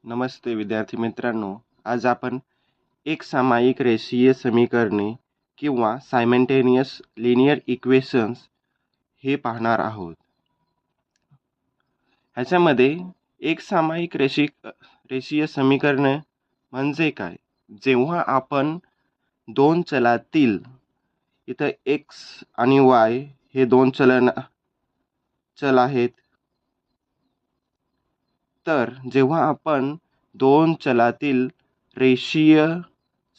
नमस्ते विद्यार्थी मित्रांनो. आज आपण एक सामायिक रेषीय समीकरणे किंवा सायमल्टेनियस लिनियर इक्वेशन्स हे पाहणार आहोत. ह्याच्यामध्ये एक सामायिक रेषीय समीकरणे म्हणजे काय? जेव्हा आपण दोन चलातील इथं x आणि y हे दोन चल आहेत, तर जेव्हा आपण दोन चलातील रेषीय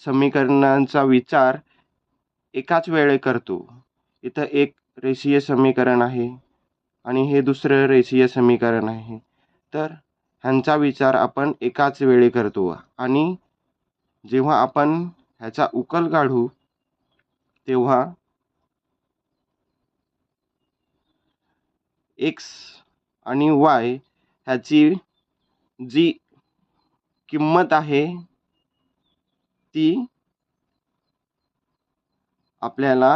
समीकरणांचा विचार एकाच वेळी करतो. इथं एक रेषीय समीकरण आहे आणि हे दुसरं रेषीय समीकरण आहे, तर ह्यांचा विचार आपण एकाच वेळी करतो. आणि जेव्हा आपण ह्याचा उकल काढू तेव्हा x आणि y ह्याची जी किंमत आहे ती आपल्याला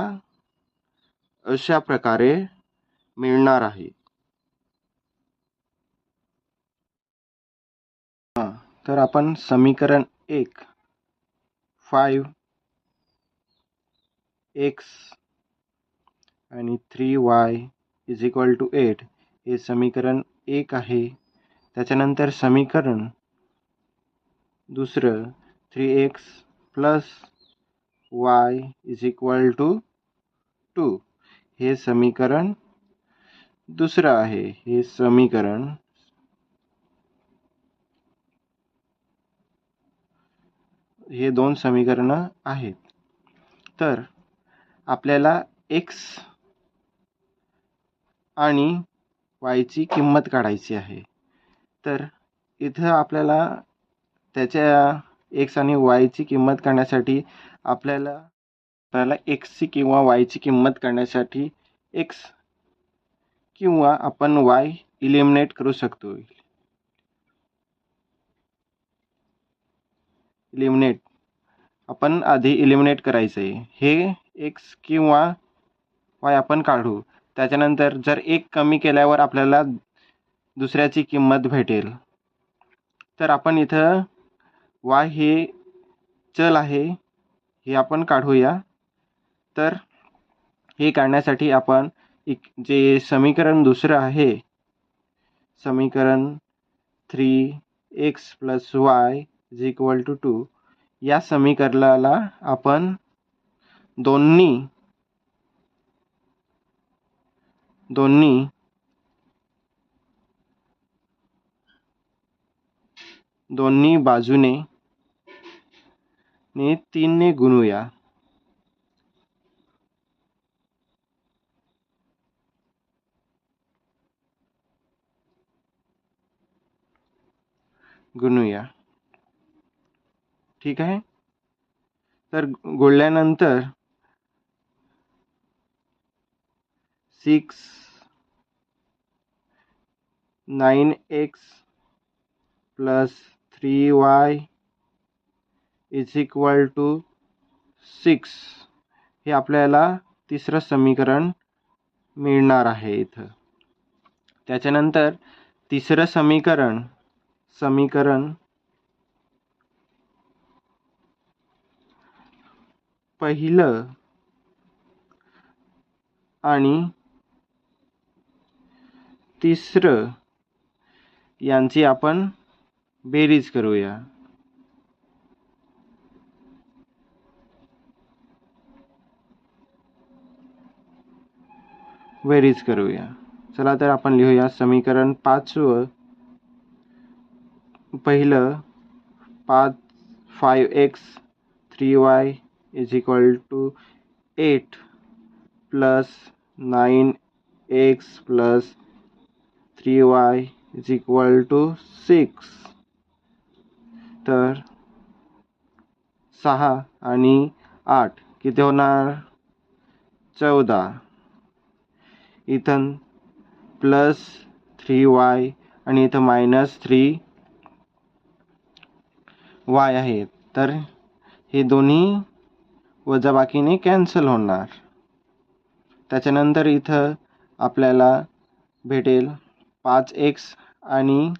अशा प्रकारे मिळणार आहे. तर आपण समीकरण 1 5x आणि 3y = 8 हे समीकरण 1 आहे. त्याच्यानंतर समीकरण दुसरं 3x + y = 2 हे समीकरण दुसरं आहे. हे दोन समीकरणं आहेत. तर आपल्याला x आणि y ची किंमत काढायची आहे. तर इथं आपल्याला त्याच्या x आणि y ची किंमत काढण्यासाठी आपल्याला x ची किंवा y ची किंमत काढण्यासाठी x किंवा आपण y इलिमिनेट करू शकतो. आपण आधी इलिमिनेट करायचं आहे. हे x किंवा y आपण काढू. त्याच्यानंतर जर एक कमी केल्यावर आपल्याला दुसऱ्याची किंमत भेटेल. तर आपण इथं y हे चल आहे हे आपण काढूया. तर हे काढण्यासाठी आपण जे समीकरण दुसरं आहे, समीकरण 3x + y = 2 या समीकरणाला आपण दोन्ही बाजूने 3 ने गुणूया. ठीक आहे. तर गुणल्यानंतर 9x + 3y = 6 हे आपल्याला तिसरं समीकरण मिळणार आहे इथं. त्याच्यानंतर तिसरं समीकरण पहिलं आणि तिसरं यांची आपण बेरीज करूया. चला तर आपण लिहूया. समीकरण 5 पहिलं 5x 3y = 8 + 9x + 3y = 6. तर 6 आणि 8 किती होणार? 14. इथं +3y आणि इथं -3y आहे. तर हे दोन्ही वजाबाकीने कॅन्सल होणार. त्याच्यानंतर इथं आपल्याला भेटेल 5x आणि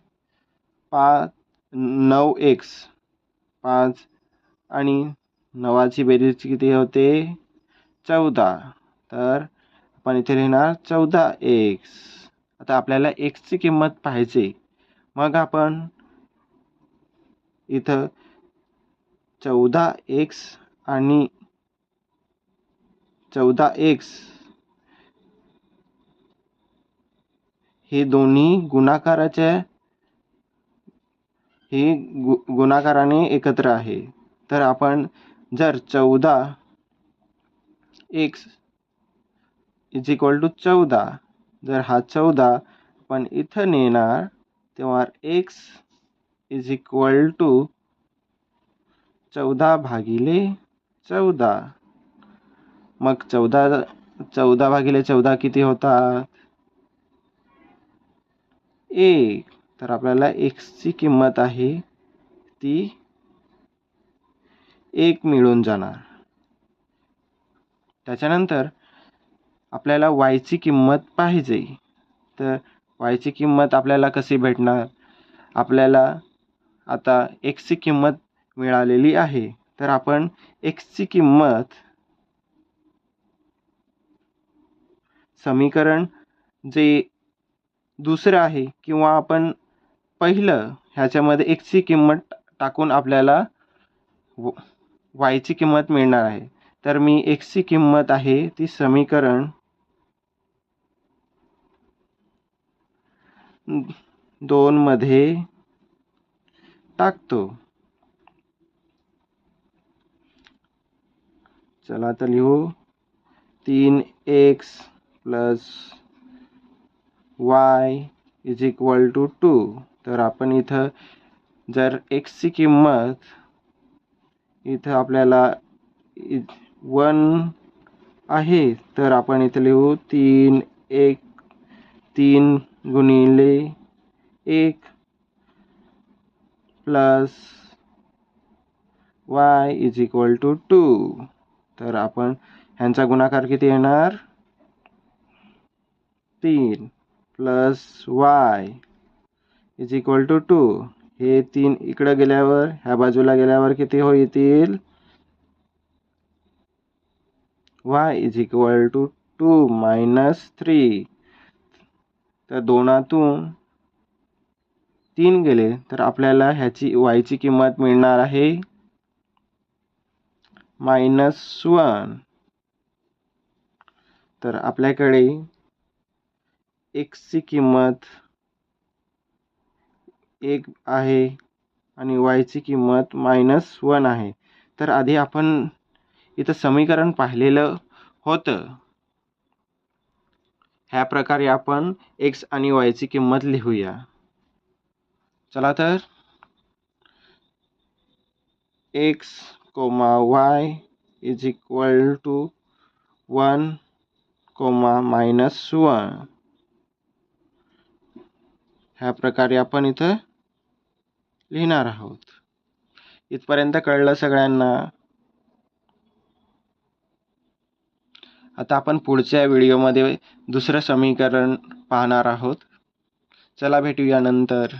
9x 5 आणि 9ची बेरीज किती होते 14. तर आपण इथे लिहिणार 14x. आता आपल्याला x ची किंमत पाहिजे, मग आपण इथं 14x आणि 14x हे दोन्ही गुणाकाराने एकत्र आहे. तर आपण जर 14x इज इक्वल टू 14, जर हा 14 आपण इथं नेणार तेव्हा x इज इक्वल टू 14/14. मग 14/14 किती होतात 1. तर आपल्याला x ची किंमत आहे ती 1 मिळून जाणार. त्याच्यानंतर आपल्याला y ची किंमत पाहिजे. तर y ची किंमत आपल्याला कशी भेटणार, आपल्याला आता x ची किंमत मिळालेली आहे. तर आपण x ची किंमत समीकरण जे दुसरं आहे किंवा आपण पहिलं ह्याच्यामध्ये x ची किंमत टाकून आपल्याला y ची किंमत मिळणार आहे. तर मी x ची किंमत आहे ती समीकरण 2 मध्ये टाकतो. चला तर लिहू 3x plus y is equal to 2. तर आपण इथं जर x ची किंमत इथं आपल्याला 1 आहे, तर आपण इथे लिहू 3 गुणिले 1 plus y is equal to 2. तर आपण ह्यांचा गुणाकार किती येणार 3 plus y is equal to 2. हे 3 इकडे गेल्यावर ह्या बाजूला गेल्यावर किती होईल y is equal to 2 minus 3. तर 2तून 3 गेले तर आपल्याला ह्याची y ची किंमत मिळणार आहे -1. तर आपल्याकडे x ची किंमत 1 आहे आणि y ची किंमत -1 आहे. तर आधी आपण इथं समीकरण पाहिलेलं होतं. ह्या प्रकारे आपण x आणि y ची किंमत लिहूया. चला तर x, y is equal to 1, -1. ह्या प्रकारे आपण इथं लिहिणार आहोत. इथपर्यंत कळलं सगळ्यांना? आता आपण पुढच्या व्हिडिओमध्ये दुसरं समीकरण पाहणार आहोत. चला भेटूया नंतर.